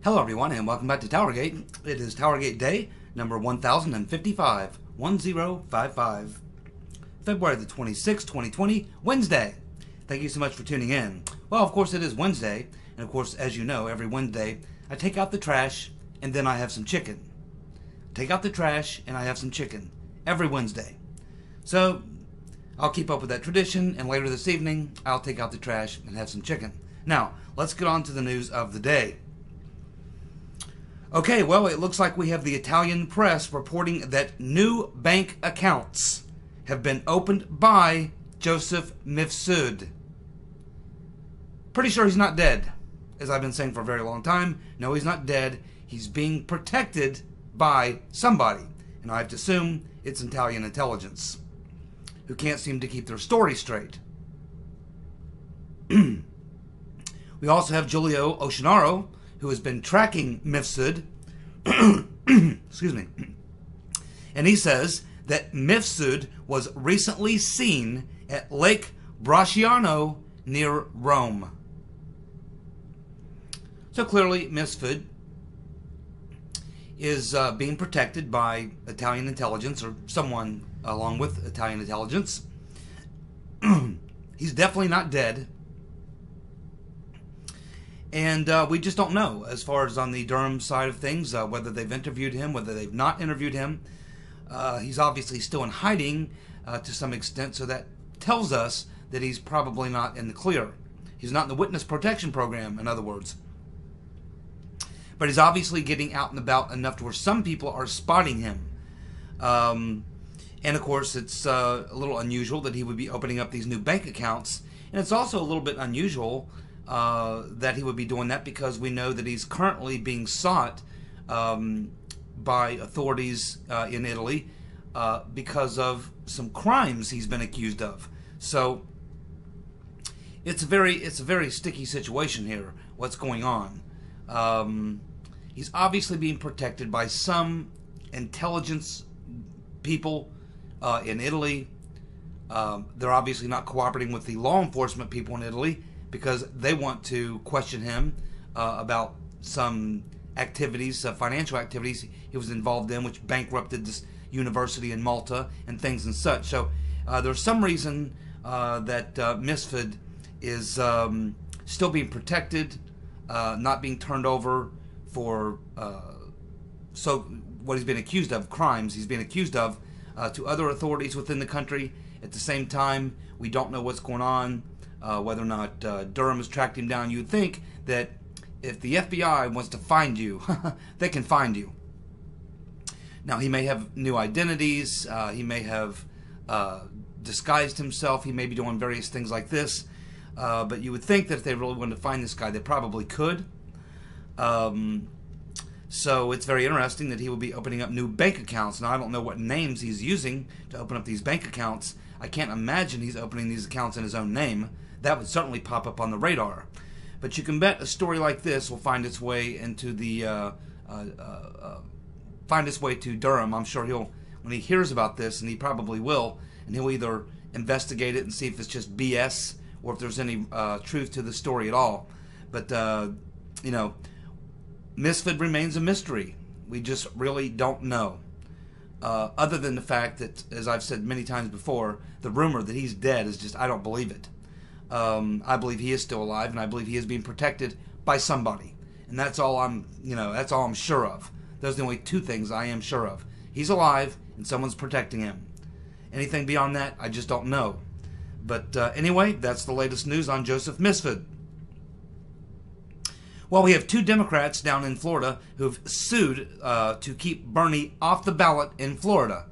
Hello everyone and welcome back to TowerGate. It is TowerGate Day number 1055, 1055. February the 26th, 2020, Wednesday. Thank you so much for tuning in. Well, of course it is Wednesday, and of course, as you know, every Wednesday I take out the trash and then I have some chicken. Take out the trash and I have some chicken every Wednesday. So I'll keep up with that tradition, and later this evening I'll take out the trash and have some chicken. Now, let's get on to the news of the day. Okay, well, it looks like we have the Italian press reporting that new bank accounts have been opened by Joseph Mifsud. Pretty sure he's not dead, as I've been saying for a very long time. No, he's not dead. He's being protected by somebody, and I have to assume it's Italian intelligence, who can't seem to keep their story straight. We also have Giulio Oceanaro, who has been tracking Mifsud. Excuse me. And he says that Mifsud was recently seen at Lake Bracciano near Rome. So clearly Mifsud is being protected by Italian intelligence, or someone along with Italian intelligence. He's definitely not dead. And we just don't know, as far as on the Durham side of things, whether they've interviewed him, whether they've not interviewed him. He's obviously still in hiding to some extent, so that tells us that he's probably not in the clear. He's not in the witness protection program, in other words. But he's obviously getting out and about enough to where some people are spotting him. And of course, it's a little unusual that he would be opening up these new bank accounts. And it's also a little bit unusual that he would be doing that, because we know that he's currently being sought by authorities in Italy because of some crimes he's been accused of. So it's a very sticky situation here. What's going on? He's obviously being protected by some intelligence people in Italy. They're obviously not cooperating with the law enforcement people in Italy, because they want to question him about some activities, financial activities he was involved in, which bankrupted this university in Malta and things and such. So there's some reason that Mifsud is still being protected, not being turned over for what he's been accused of, crimes he's been accused of, to other authorities within the country. At the same time, we don't know what's going on. Whether or not Durham has tracked him down. You'd think that if the FBI wants to find you, they can find you. Now, he may have new identities. He may have disguised himself. He may be doing various things like this. But you would think that if they really wanted to find this guy, they probably could. So it's very interesting that he will be opening up new bank accounts. Now, I don't know what names he's using to open up these bank accounts. I can't imagine he's opening these accounts in his own name. That would certainly pop up on the radar. But you can bet a story like this will find its way into the find its way to Durham. I'm sure he'll, when he hears about this, and he probably will, and he'll either investigate it and see if it's just BS or if there's any truth to the story at all. But you know, Mifsud remains a mystery. We just really don't know. Other than the fact that, as I've said many times before, the rumor that he's dead is just, I don't believe it. I believe he is still alive, and I believe he is being protected by somebody. And that's all that's all I'm sure of. Those are the only two things I am sure of. He's alive, and someone's protecting him. Anything beyond that, I just don't know. But anyway, that's the latest news on Joseph Mifsud. Well, we have two Democrats down in Florida who've sued to keep Bernie off the ballot in Florida.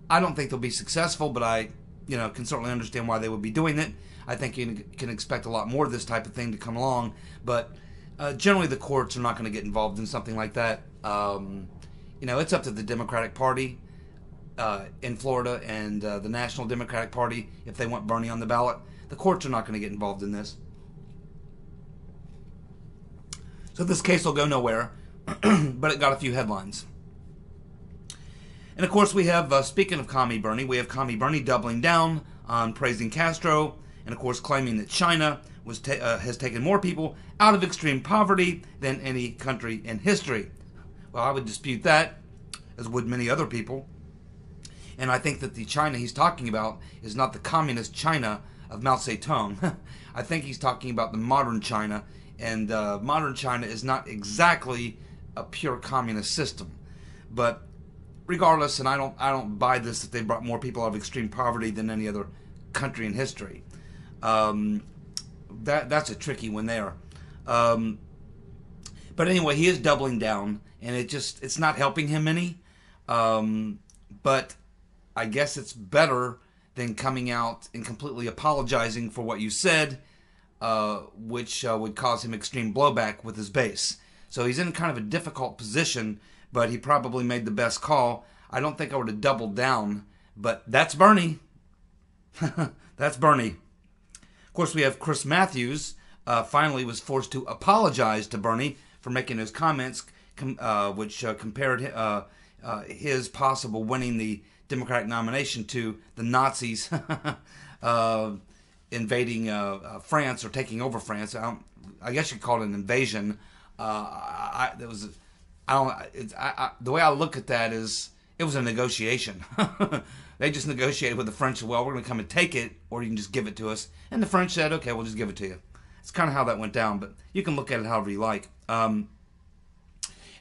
I don't think they'll be successful, but I can certainly understand why they would be doing it. I think you can expect a lot more of this type of thing to come along, but generally the courts are not going to get involved in something like that. It's up to the Democratic Party in Florida and the National Democratic Party if they want Bernie on the ballot. The courts are not going to get involved in this. So this case will go nowhere, but it got a few headlines. And of course we have, speaking of Commie Bernie, we have Commie Bernie doubling down on praising Castro and of course claiming that China has taken more people out of extreme poverty than any country in history. Well, I would dispute that, as would many other people. And I think that the China he's talking about is not the communist China of Mao Zedong. I think he's talking about the modern China, and modern China is not exactly a pure communist system. But regardless, and I don't buy this that they brought more people out of extreme poverty than any other country in history. That's a tricky one there. But anyway, he is doubling down, and it's not helping him any. But I guess it's better than coming out and completely apologizing for what you said, which would cause him extreme blowback with his base. So he's in kind of a difficult position, but he probably made the best call. I don't think I would have doubled down, but that's Bernie. That's Bernie. Of course, we have Chris Matthews, finally was forced to apologize to Bernie for making those comments, which compared his possible winning the Democratic nomination to the Nazis invading France or taking over France. I guess you could call it an invasion. The way I look at that is it was a negotiation. They just negotiated with the French. Well, we're going to come and take it, or you can just give it to us. And the French said, okay, we'll just give it to you. It's kind of how that went down, but you can look at it however you like. And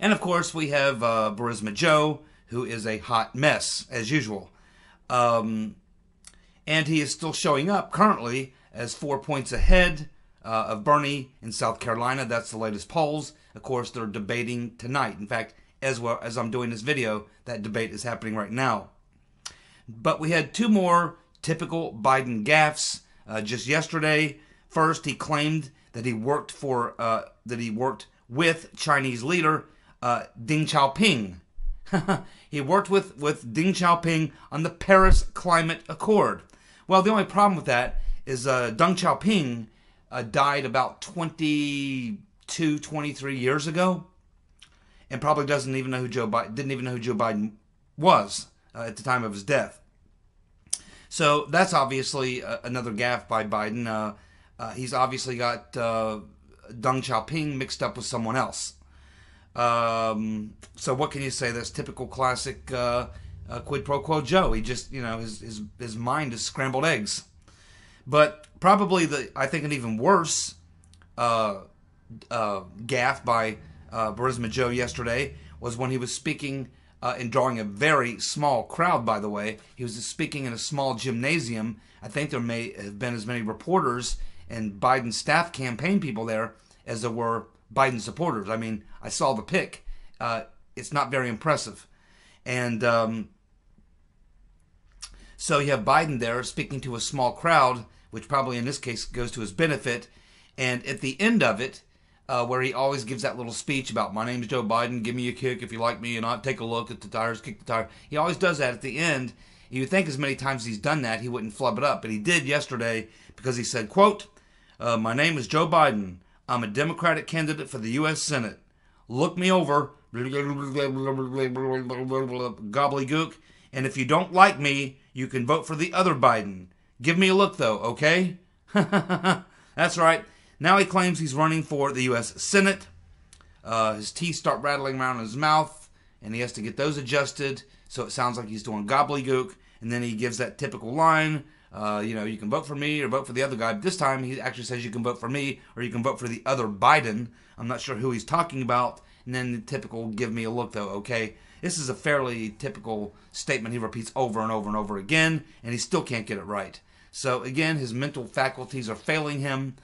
of course, we have Burisma Joe, who is a hot mess, as usual. And he is still showing up currently as 4 points ahead of Bernie in South Carolina. That's the latest polls. Of course, they're debating tonight. In fact, as well as I'm doing this video, that debate is happening right now. But we had two more typical Biden gaffes just yesterday. First, he claimed that he worked with Chinese leader Deng Xiaoping. He worked with Deng Xiaoping on the Paris Climate Accord. Well, the only problem with that is Deng Xiaoping died about 22, 23 years ago, and probably didn't even know who Joe Biden was at the time of his death. So that's obviously another gaffe by Biden. He's obviously got Deng Xiaoping mixed up with someone else. So what can you say? That's typical classic quid pro quo Joe. He just, his mind is scrambled eggs. But probably I think an even worse gaffe by Burisma Joe yesterday was when he was speaking and drawing a very small crowd, by the way. He was speaking in a small gymnasium. I think there may have been as many reporters and Biden staff campaign people there as there were Biden supporters. I mean, I saw the pic. It's not very impressive. And so you have Biden there speaking to a small crowd, which probably in this case goes to his benefit. And at the end of it, where he always gives that little speech about, my name is Joe Biden, give me a kick if you like me, and I'll take a look at the tires, kick the tire. He always does that at the end. You would think as many times he's done that, he wouldn't flub it up. But he did yesterday because he said, quote, my name is Joe Biden. I'm a Democratic candidate for the U.S. Senate. Look me over, gobbledygook, and if you don't like me, you can vote for the other Biden. Give me a look, though, okay? That's right. Now he claims he's running for the U.S. Senate. His teeth start rattling around in his mouth, and he has to get those adjusted, so it sounds like he's doing gobbledygook, and then he gives that typical line, you can vote for me or vote for the other guy. But this time he actually says you can vote for me or you can vote for the other Biden. I'm not sure who he's talking about. And then the typical, give me a look, though, okay? This is a fairly typical statement he repeats over and over and over again, and he still can't get it right. So, again, his mental faculties are failing him.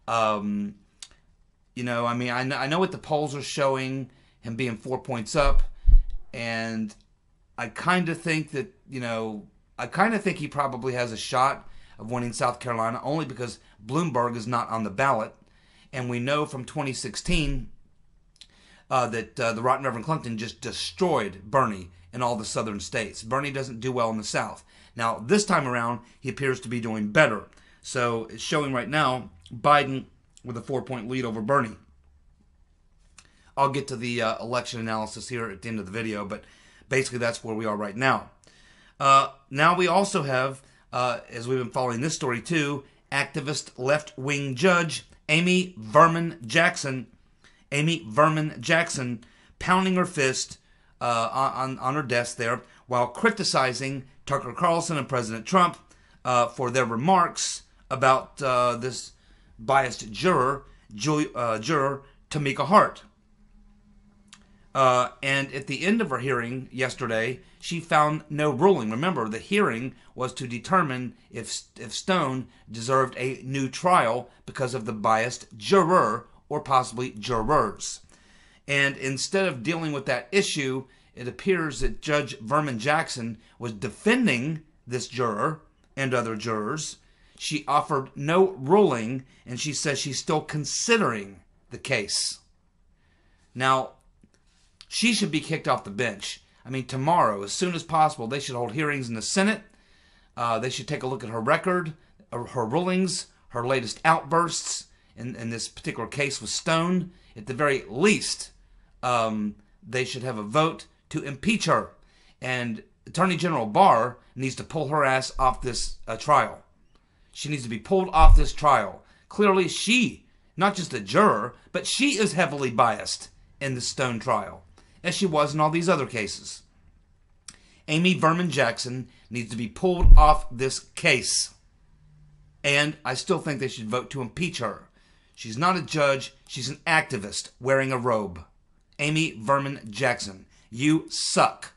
I know what the polls are showing, him being 4 points up, and I kind of think that, he probably has a shot of winning South Carolina only because Bloomberg is not on the ballot. And we know from 2016 that the Rotten Reverend Clinton just destroyed Bernie in all the southern states. Bernie doesn't do well in the South. Now, this time around, he appears to be doing better. So it's showing right now Biden with a 4-point lead over Bernie. I'll get to the election analysis here at the end of the video, but basically that's where we are right now. Now we also have, as we've been following this story too, activist left-wing judge Amy Vernon Jackson, pounding her fist on her desk there while criticizing Tucker Carlson and President Trump for their remarks about this biased juror Tamika Hart. And at the end of her hearing yesterday, she found no ruling. Remember, the hearing was to determine if Stone deserved a new trial because of the biased juror or possibly jurors. And instead of dealing with that issue, it appears that Judge Vernon Jackson was defending this juror and other jurors. She offered no ruling, and she says she's still considering the case. Now, she should be kicked off the bench. I mean, tomorrow, as soon as possible, they should hold hearings in the Senate. They should take a look at her record, her rulings, her latest outbursts in this particular case with Stone. At the very least, they should have a vote to impeach her. And Attorney General Barr needs to pull her ass off this trial. She needs to be pulled off this trial. Clearly, she, not just a juror, but she is heavily biased in the Stone trial, as she was in all these other cases. Amy Vernon Jackson needs to be pulled off this case. And I still think they should vote to impeach her. She's not a judge. She's an activist wearing a robe. Amy Vernon Jackson, you suck.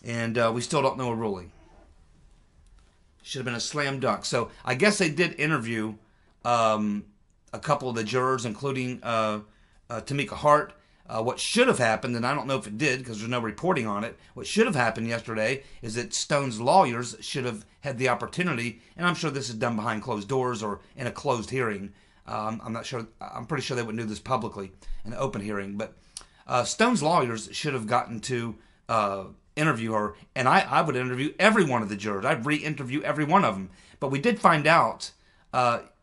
And we still don't know a ruling. Should have been a slam dunk. So I guess they did interview a couple of the jurors, including Tamika Hart. What should have happened, and I don't know if it did because there's no reporting on it, what should have happened yesterday is that Stone's lawyers should have had the opportunity, and I'm sure this is done behind closed doors or in a closed hearing. I'm not sure. I'm pretty sure they wouldn't do this publicly in an open hearing, but Stone's lawyers should have gotten to interview her, and I would interview every one of the jurors. I'd re-interview every one of them. But we did find out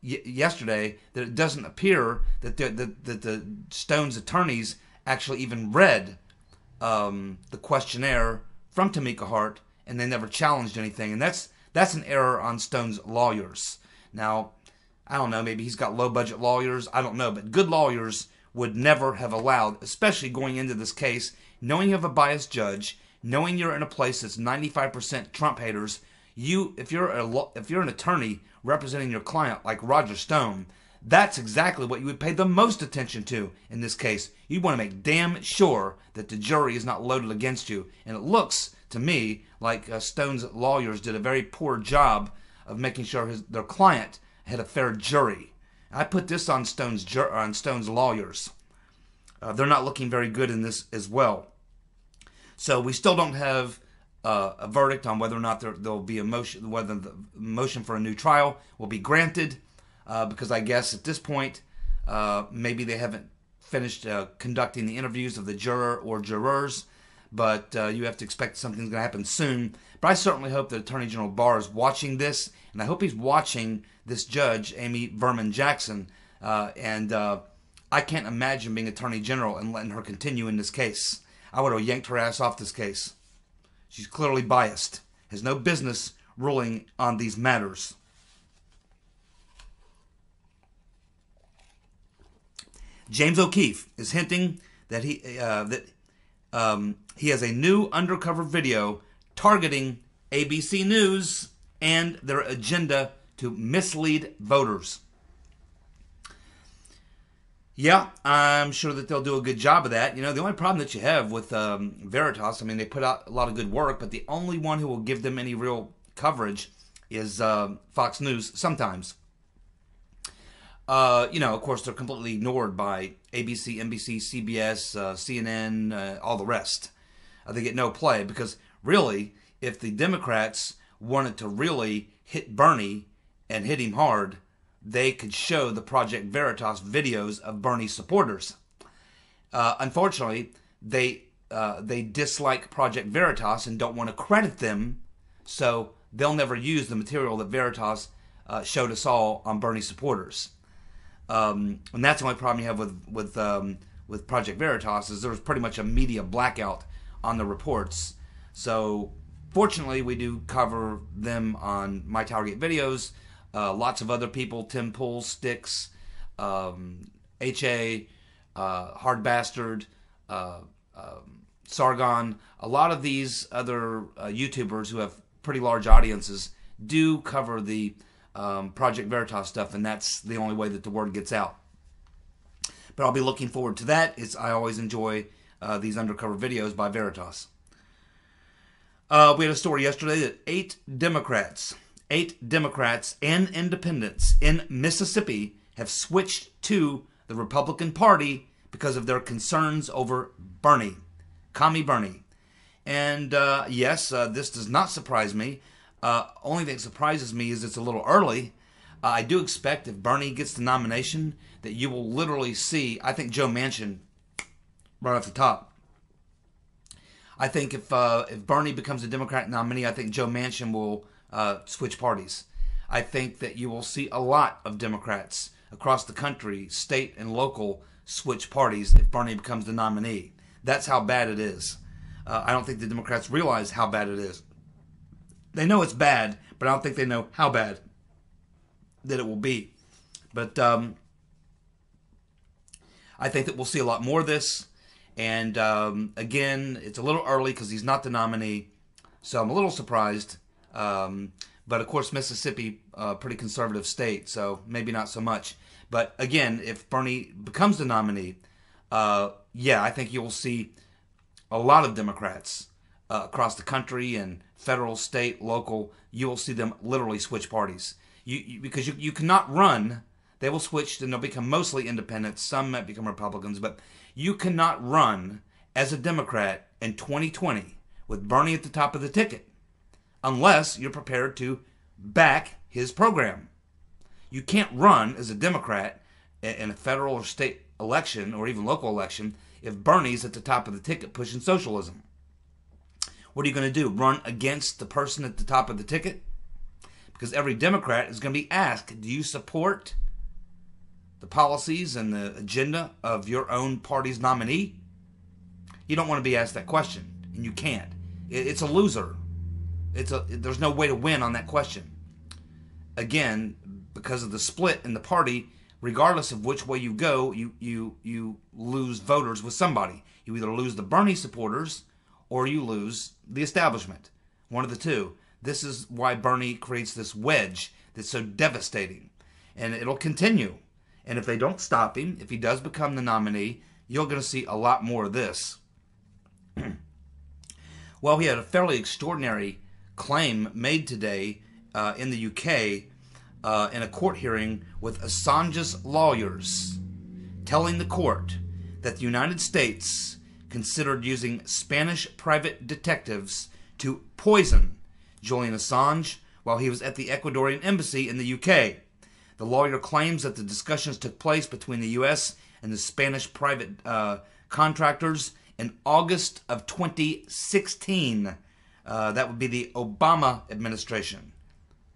yesterday that it doesn't appear that the Stone's attorneys actually even read the questionnaire from Tamika Hart, and they never challenged anything. And that's an error on Stone's lawyers. Now, I don't know, maybe he's got low-budget lawyers. I don't know, but good lawyers would never have allowed, especially going into this case, knowing you have a biased judge, knowing you're in a place that's 95% Trump haters. If you're an attorney representing your client like Roger Stone, that's exactly what you would pay the most attention to in this case. You want to make damn sure that the jury is not loaded against you. And it looks to me like Stone's lawyers did a very poor job of making sure their client had a fair jury. I put this on Stone's lawyers. They're not looking very good in this as well. So we still don't have a verdict on whether or not there'll be a motion, whether the motion for a new trial will be granted, because I guess at this point maybe they haven't finished conducting the interviews of the juror or jurors, but you have to expect something's going to happen soon. But I certainly hope that Attorney General Barr is watching this, and I hope he's watching this judge, Amy Vernon Jackson, and I can't imagine being Attorney General and letting her continue in this case. I would have yanked her ass off this case. She's clearly biased, has no business ruling on these matters. James O'Keefe is hinting that he has a new undercover video targeting ABC News and their agenda to mislead voters. Yeah, I'm sure that they'll do a good job of that. You know, the only problem that you have with Veritas, I mean, they put out a lot of good work, but the only one who will give them any real coverage is Fox News sometimes. Of course, they're completely ignored by ABC, NBC, CBS, CNN, all the rest. They get no play because, really, if the Democrats wanted to really hit Bernie and hit him hard, they could show the Project Veritas videos of Bernie's supporters. Unfortunately, they dislike Project Veritas and don't want to credit them, so they'll never use the material that Veritas showed us all on Bernie supporters. And that's the only problem you have with Project Veritas is there was pretty much a media blackout on the reports. So Fortunately, we do cover them on my TowerGate videos. Lots of other people, Tim Pool, Sticks, H.A., Hard Bastard, Sargon. A lot of these other YouTubers who have pretty large audiences do cover the Project Veritas stuff, and that's the only way that the word gets out. But I'll be looking forward to that. I always enjoy these undercover videos by Veritas. We had a story yesterday that 8 Democrats and independents in Mississippi have switched to the Republican Party because of their concerns over Bernie, Commie Bernie. And yes, this does not surprise me. Only thing that surprises me is it's a little early. I do expect if Bernie gets the nomination that you will literally see, I think Joe Manchin right off the top. I think if Bernie becomes a Democratic nominee, I think Joe Manchin will switch parties. I think that you will see a lot of Democrats across the country, state and local, switch parties if Bernie becomes the nominee. That's how bad it is. I don't think the Democrats realize how bad it is. They know it's bad, but I don't think they know how bad that it will be. But I think that we'll see a lot more of this. And again, it's a little early because he's not the nominee, so I'm a little surprised. But of course, Mississippi, pretty conservative state, so maybe not so much. But again, if Bernie becomes the nominee, yeah, I think you will see a lot of Democrats across the country and federal, state, local. You will see them literally switch parties. Because you cannot run. They will switch and they'll become mostly independents. Some might become Republicans, but you cannot run as a Democrat in 2020 with Bernie at the top of the ticket unless you're prepared to back his program. You can't run as a Democrat in a federal or state election or even local election if Bernie's at the top of the ticket pushing socialism. What are you going to do? Run against the person at the top of the ticket? Because every Democrat is going to be asked, do you support the policies and the agenda of your own party's nominee? You don't want to be asked that question, and you can't. It's a loser. There's no way to win on that question. Again, because of the split in the party, regardless of which way you go, you lose voters with somebody. You either lose the Bernie supporters or you lose the establishment. One of the two. This is why Bernie creates this wedge that's so devastating. And it'll continue. And if they don't stop him, if he does become the nominee, you're going to see a lot more of this. Well, we had a fairly extraordinary claim made today in the UK in a court hearing with Assange's lawyers, telling the court that the United States considered using Spanish private detectives to poison Julian Assange while he was at the Ecuadorian embassy in the UK. The lawyer claims that the discussions took place between the U.S. and the Spanish private contractors in August of 2016. That would be the Obama administration.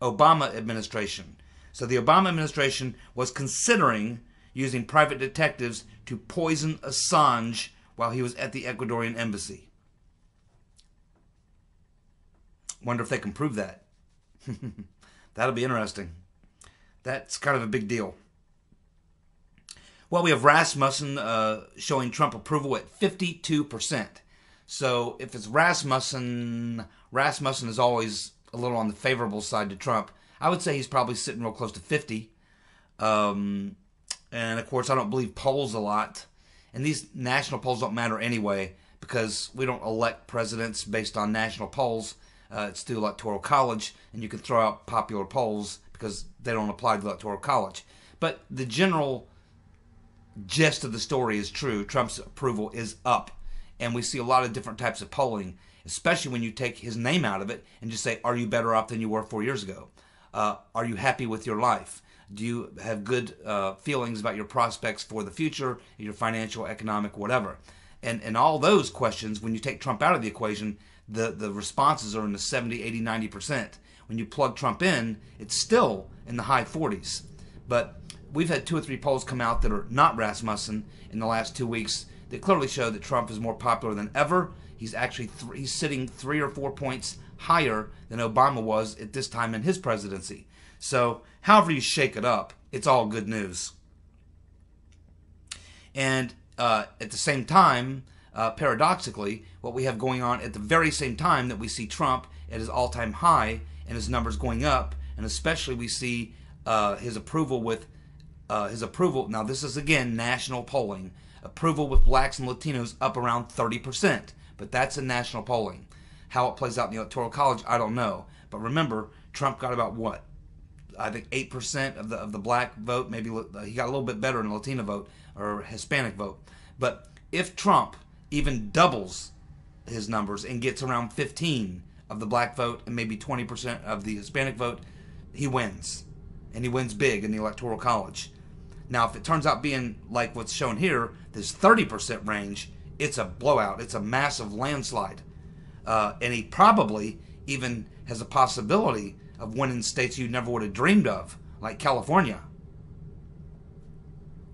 Obama administration. So the Obama administration was considering using private detectives to poison Assange while he was at the Ecuadorian embassy. Wonder if they can prove that. That'll be interesting. That's kind of a big deal. Well, we have Rasmussen showing Trump approval at 52%. So if it's Rasmussen is always a little on the favorable side to Trump. I would say he's probably sitting real close to 50. And of course, I don't believe polls a lot. And these national polls don't matter anyway because we don't elect presidents based on national polls. It's through Electoral College, and you can throw out popular polls because they don't apply to the Electoral College. But the general gist of the story is true. Trump's approval is up, and we see a lot of different types of polling, especially when you take his name out of it and just say, are you better off than you were 4 years ago? Are you happy with your life? Do you have good feelings about your prospects for the future, your financial, economic, whatever? And all those questions, when you take Trump out of the equation, the responses are in the 70, 80, 90%. When you plug Trump in, it's still in the high 40s. But we've had 2 or 3 polls come out that are not Rasmussen in the last 2 weeks that clearly show that Trump is more popular than ever. He's actually he's sitting 3 or 4 points higher than Obama was at this time in his presidency. So, however you shake it up, it's all good news. And at the same time, paradoxically, what we have going on at the very same time that we see Trump at his all-time high and his numbers going up, and especially we see his approval with now this is again national polling, approval with blacks and Latinos up around 30%, but that's in national polling. How it plays out in the Electoral College, I don't know. But remember, Trump got about what? I think 8% of the black vote. Maybe he got a little bit better in the Latino vote or Hispanic vote. But if Trump even doubles his numbers and gets around 15 of the black vote and maybe 20% of the Hispanic vote, he wins. And he wins big in the Electoral College. Now, if it turns out being like what's shown here, this 30% range, it's a blowout. It's a massive landslide. And he probably even has a possibility of winning states you never would have dreamed of, like California.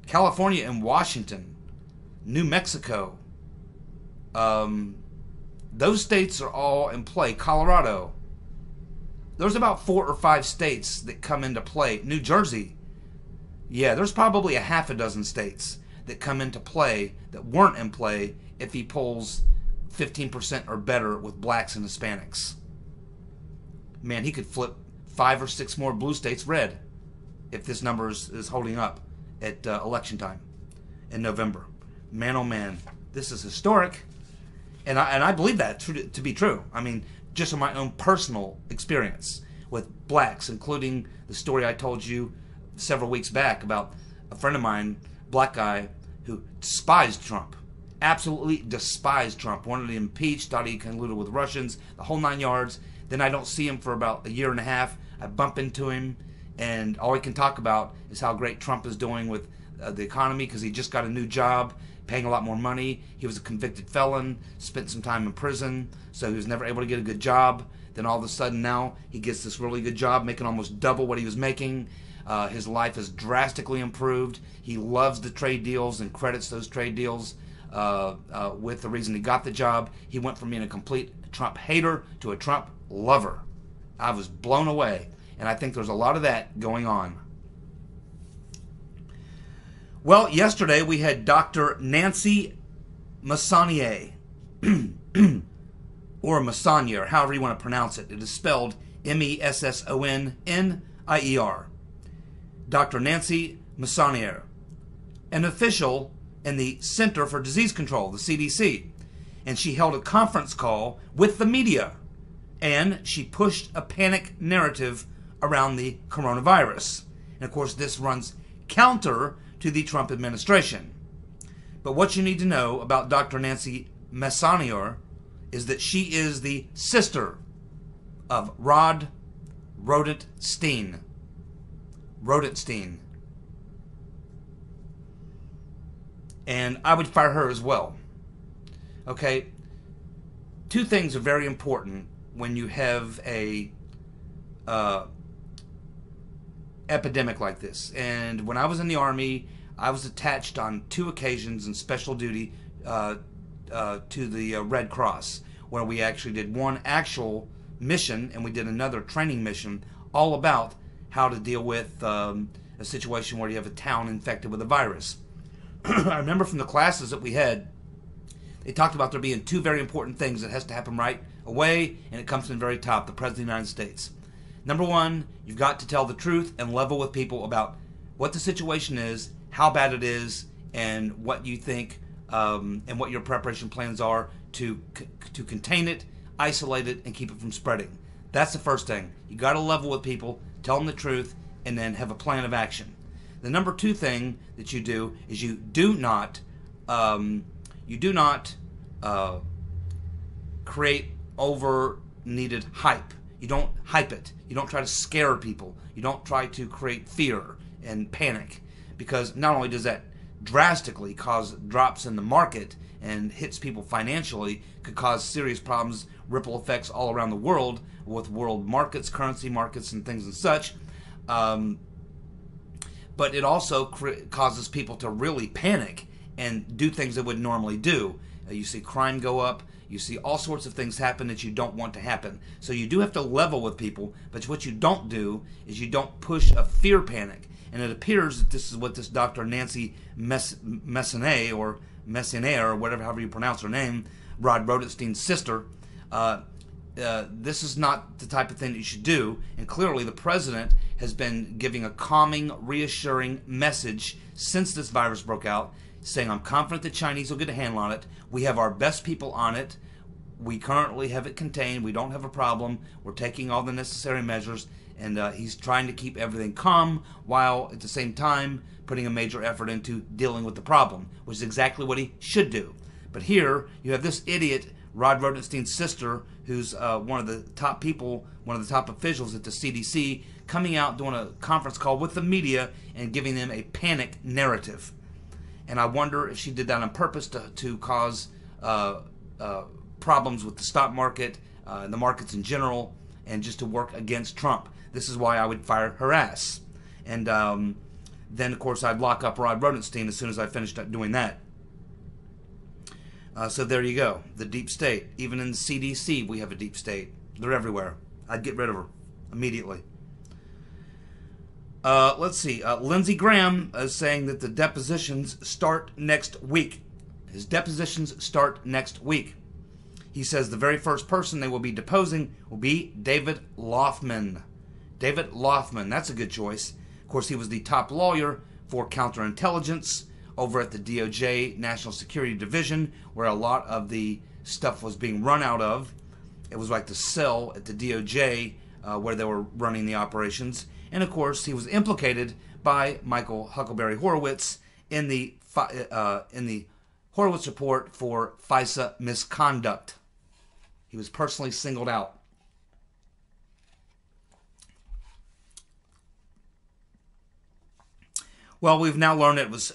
California and Washington, New Mexico, those states are all in play. Colorado. There's about 4 or 5 states that come into play. New Jersey. Yeah, there's probably a half a dozen states that come into play that weren't in play if he polls 15% or better with blacks and Hispanics. Man, he could flip 5 or 6 more blue states red if this number is holding up at election time in November. Man, oh man, this is historic. And I believe that to be true. I mean, just from my own personal experience with blacks, including the story I told you several weeks back about a friend of mine, black guy, who despised Trump. Absolutely despised Trump. Wanted to impeach, thought he colluded with Russians, the whole 9 yards. Then I don't see him for about a year and a half. I bump into him, and all he can talk about is how great Trump is doing with the economy because he just got a new job, paying a lot more money. He was a convicted felon, spent some time in prison, so he was never able to get a good job. Then all of a sudden now he gets this really good job, making almost double what he was making. His life has drastically improved. He loves the trade deals and credits those trade deals with the reason he got the job. He went from being a complete Trump hater to a Trump lover. I was blown away, and I think there's a lot of that going on. Well, yesterday we had Dr. Nancy Messonnier, or Messonnier, however you want to pronounce it. It is spelled Messonnier. Dr. Nancy Messonnier, an official in the Center for Disease Control, the CDC. And she held a conference call with the media, and she pushed a panic narrative around the coronavirus. And of course, this runs counter to the Trump administration. But what you need to know about Dr. Nancy Messonnier is that she is the sister of Rod Rodenstein. And I would fire her as well. Okay? 2 things are very important when you have a epidemic like this. And when I was in the Army, I was attached on 2 occasions in special duty to the Red Cross, where we actually did one actual mission and we did another training mission all about how to deal with a situation where you have a town infected with a virus. I remember from the classes that we had, they talked about there being 2 very important things that has to happen right away, and it comes from the very top, the President of the United States. Number 1, you've got to tell the truth and level with people about what the situation is, how bad it is, and what you think and what your preparation plans are to contain it, isolate it, and keep it from spreading. That's the first thing. You got to level with people, tell them the truth, and then have a plan of action. The number 2 thing that you do is you do not create over needed hype. You don't hype it. You don't try to scare people. You don't try to create fear and panic, because not only does that drastically cause drops in the market and hits people financially, could cause serious problems, ripple effects all around the world with world markets, currency markets, and things and such. But it also causes people to really panic and do things they would normally do. You see crime go up. You see all sorts of things happen that you don't want to happen. So you do have to level with people, but what you don't do is you don't push a fear panic. And it appears that this is what this Dr. Nancy Messonnier, or Messonnier, or whatever, however you pronounce her name, Rod Rodenstein's sister, this is not the type of thing that you should do. And clearly the president has been giving a calming, reassuring message since this virus broke out, saying, I'm confident the Chinese will get a handle on it. We have our best people on it. We currently have it contained. We don't have a problem. We're taking all the necessary measures. And he's trying to keep everything calm while at the same time putting a major effort into dealing with the problem, which is exactly what he should do. But here you have this idiot, Rod Rodenstein's sister, who's one of the top people, one of the top officials at the CDC, coming out doing a conference call with the media and giving them a panic narrative. And I wonder if she did that on purpose to cause problems with the stock market, the markets in general, and just to work against Trump. This is why I would fire her ass. And then, of course, I'd lock up Rod Rodenstein as soon as I finished doing that. So there you go. The deep state. Even in the CDC, we have a deep state. They're everywhere. I'd get rid of her immediately. Let's see. Lindsey Graham is saying that the depositions start next week. His depositions start next week. He says the very first person they will be deposing will be David Loffman. David Loffman, that's a good choice. Of course, he was the top lawyer for counterintelligence over at the DOJ National Security Division, where a lot of the stuff was being run out of. It was like the cell at the DOJ where they were running the operations. And of course, he was implicated by Michael Huckleberry Horowitz in the Horowitz report for FISA misconduct. He was personally singled out. Well, we've now learned it was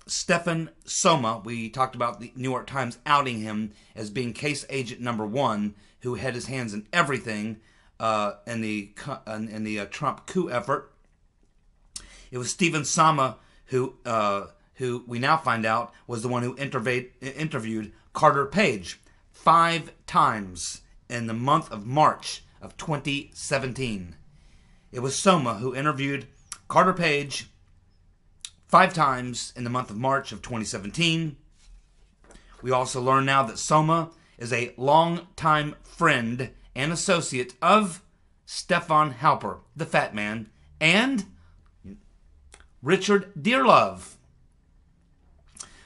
Stefan Somma. We talked about the New York Times outing him as being case agent number 1, who had his hands in everything in the Trump coup effort. It was Stephen Somma who we now find out was the one who interviewed Carter Page 5 times in the month of March of 2017. It was Somma who interviewed Carter Page 5 times in the month of March of 2017. We also learn now that Somma is a longtime friend and associate of Stefan Halper, the fat man, and Richard Dearlove.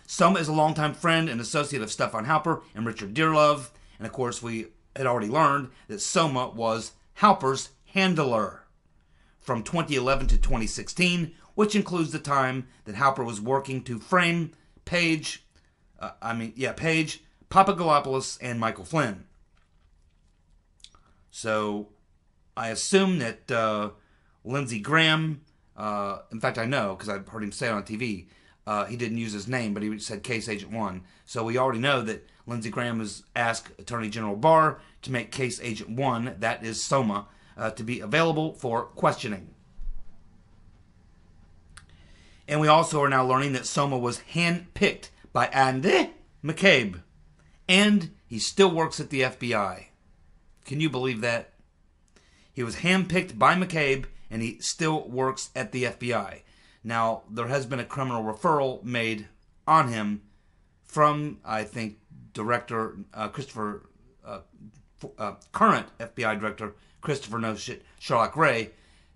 Somma is a longtime friend and associate of Stefan Halper and Richard Dearlove. And of course, we had already learned that Somma was Halper's handler from 2011 to 2016, which includes the time that Halper was working to frame Page, Papadopoulos, and Michael Flynn. So I assume that Lindsey Graham, in fact I know because I've heard him say it on TV, he didn't use his name, but he said Case Agent 1. So we already know that Lindsey Graham has asked Attorney General Barr to make Case Agent 1, that is Somma, to be available for questioning. And we also are now learning that Somma was handpicked by Andy McCabe. And he still works at the FBI. Can you believe that? He was handpicked by McCabe, and he still works at the FBI. Now, there has been a criminal referral made on him from, I think, Director current FBI Director Christopher No Shit Sherlock Ray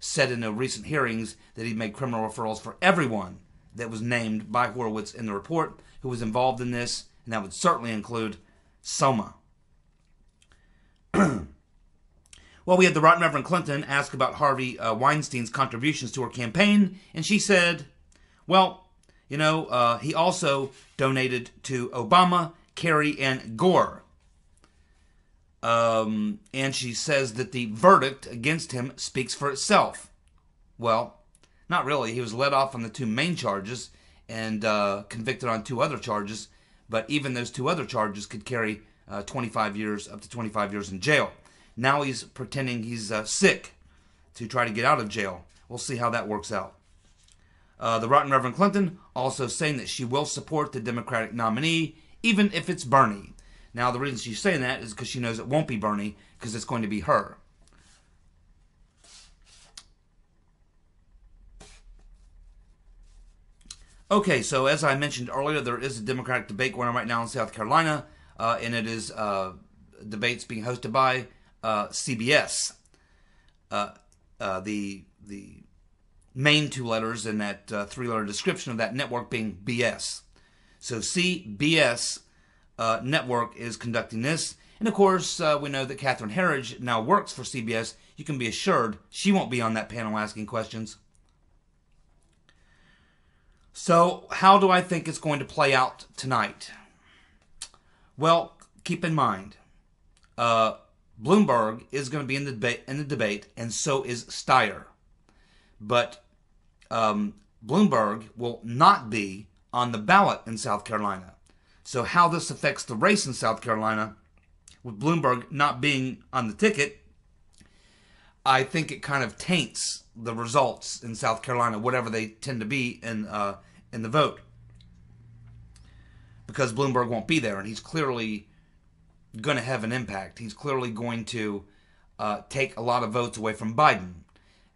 said in the recent hearings that he made criminal referrals for everyone that was named by Horowitz in the report who was involved in this, and that would certainly include Somma. Well, we had the Rotten Reverend Clinton ask about Harvey Weinstein's contributions to her campaign, and she said, well, he also donated to Obama, Kerry, and Gore. And she says that the verdict against him speaks for itself. Well, not really. He was let off on the 2 main charges and convicted on 2 other charges, but even those 2 other charges could carry 25 years, up to 25 years in jail. Now he's pretending he's sick to try to get out of jail. We'll see how that works out. The Rotten Reverend Clinton also saying that she will support the Democratic nominee, even if it's Bernie. Now, the reason she's saying that is because she knows it won't be Bernie, because it's going to be her. Okay, so as I mentioned earlier, there is a Democratic debate going on right now in South Carolina, and it is debates being hosted by CBS. The main two letters in that three-letter description of that network being BS. So CBS network is conducting this. And of course, we know that Catherine Herridge now works for CBS. You can be assured she won't be on that panel asking questions. So how do I think it's going to play out tonight? Well, keep in mind, Bloomberg is going to be in the debate, and so is Steyer. But Bloomberg will not be on the ballot in South Carolina. So how this affects the race in South Carolina, with Bloomberg not being on the ticket, I think it kind of taints the results in South Carolina, whatever they tend to be in the vote, because Bloomberg won't be there, and he's clearly going to have an impact. He's clearly going to take a lot of votes away from Biden,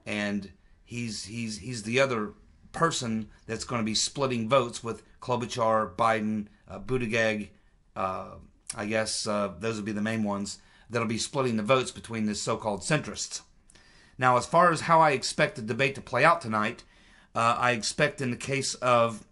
and he's the other person that's going to be splitting votes with Klobuchar, Biden, Buttigieg. I guess those would be the main ones that'll be splitting the votes between the so-called centrists. Now, as far as how I expect the debate to play out tonight, I expect in the case of,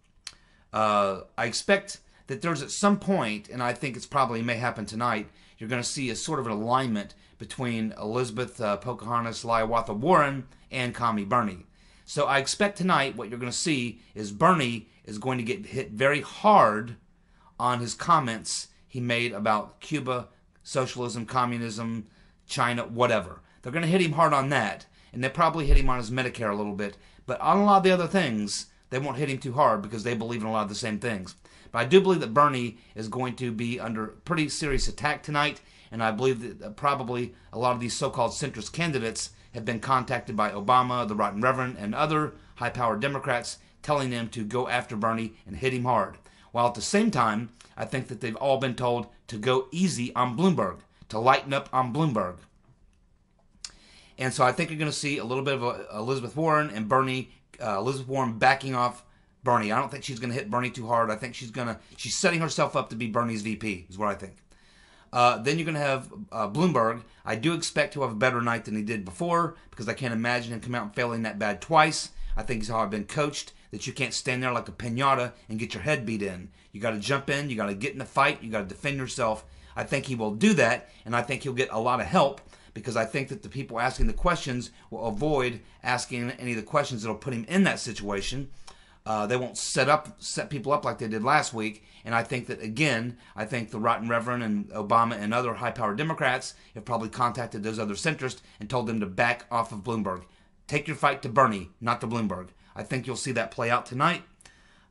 I expect that there's at some point, and I think it's probably may happen tonight, you're going to see a sort of an alignment between Elizabeth Pocahontas Hiawatha Warren and Commie Bernie. So I expect tonight what you're going to see is Bernie is going to get hit very hard on his comments he made about Cuba, socialism, communism, China, whatever. They're going to hit him hard on that, and they'll probably hit him on his Medicare a little bit. But on a lot of the other things, they won't hit him too hard because they believe in a lot of the same things. But I do believe that Bernie is going to be under pretty serious attack tonight, and I believe that probably a lot of these so-called centrist candidates have been contacted by Obama, the Rotten Reverend, and other high-powered Democrats telling them to go after Bernie and hit him hard. While at the same time, I think that they've all been told to go easy on Bloomberg, to lighten up on Bloomberg. And so I think you're going to see a little bit of Elizabeth Warren and Bernie, Elizabeth Warren backing off Bernie. I don't think she's going to hit Bernie too hard. I think she's setting herself up to be Bernie's VP, is what I think. Then you're going to have Bloomberg. I do expect to have a better night than he did before, because I can't imagine him come out and failing that bad twice. I think it's how I've been coached, that you can't stand there like a piñata and get your head beat in. You got to jump in, you got to get in the fight, you got to defend yourself. I think he will do that, and I think he'll get a lot of help, because I think that the people asking the questions will avoid asking any of the questions that will put him in that situation. They won't set people up like they did last week. And I think that, again, I think the Rotten Reverend and Obama and other high-powered Democrats have probably contacted those other centrists and told them to back off of Bloomberg. Take your fight to Bernie, not to Bloomberg. I think you'll see that play out tonight.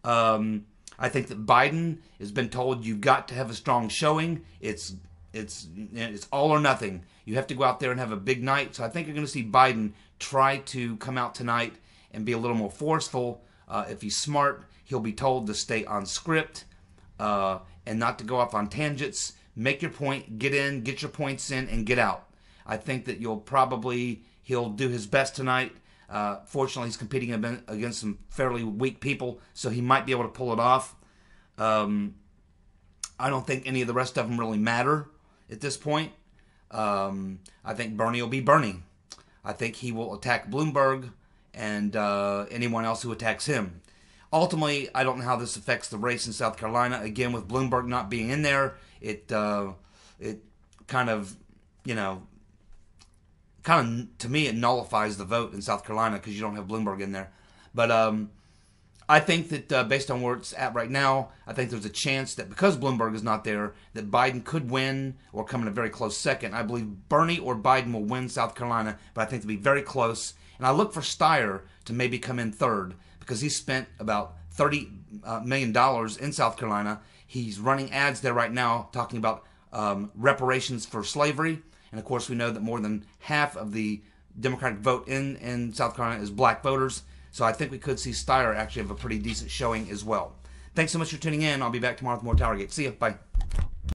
I think that Biden has been told you've got to have a strong showing. It's all or nothing. You have to go out there and have a big night. So I think you're going to see Biden try to come out tonight and be a little more forceful. If he's smart, he'll be told to stay on script and not to go off on tangents. Make your point, get in, get your points in, and get out. I think that he'll do his best tonight. Fortunately, he's competing against some fairly weak people, so he might be able to pull it off. I don't think any of the rest of them really matter at this point. I think Bernie will be Bernie. I think he will attack Bloomberg and anyone else who attacks him. Ultimately, I don't know how this affects the race in South Carolina. Again, with Bloomberg not being in there, it kind of, to me, it nullifies the vote in South Carolina because you don't have Bloomberg in there. But I think that based on where it's at right now, I think there's a chance that because Bloomberg is not there, that Biden could win or come in a very close second. I believe Bernie or Biden will win South Carolina, but I think it'll be very close. And I look for Steyer to maybe come in third because he spent about $30 million in South Carolina. He's running ads there right now talking about reparations for slavery. And, of course, we know that more than half of the Democratic vote in South Carolina is black voters. So I think we could see Steyer actually have a pretty decent showing as well. Thanks so much for tuning in. I'll be back tomorrow with more TowerGate. See you. Bye.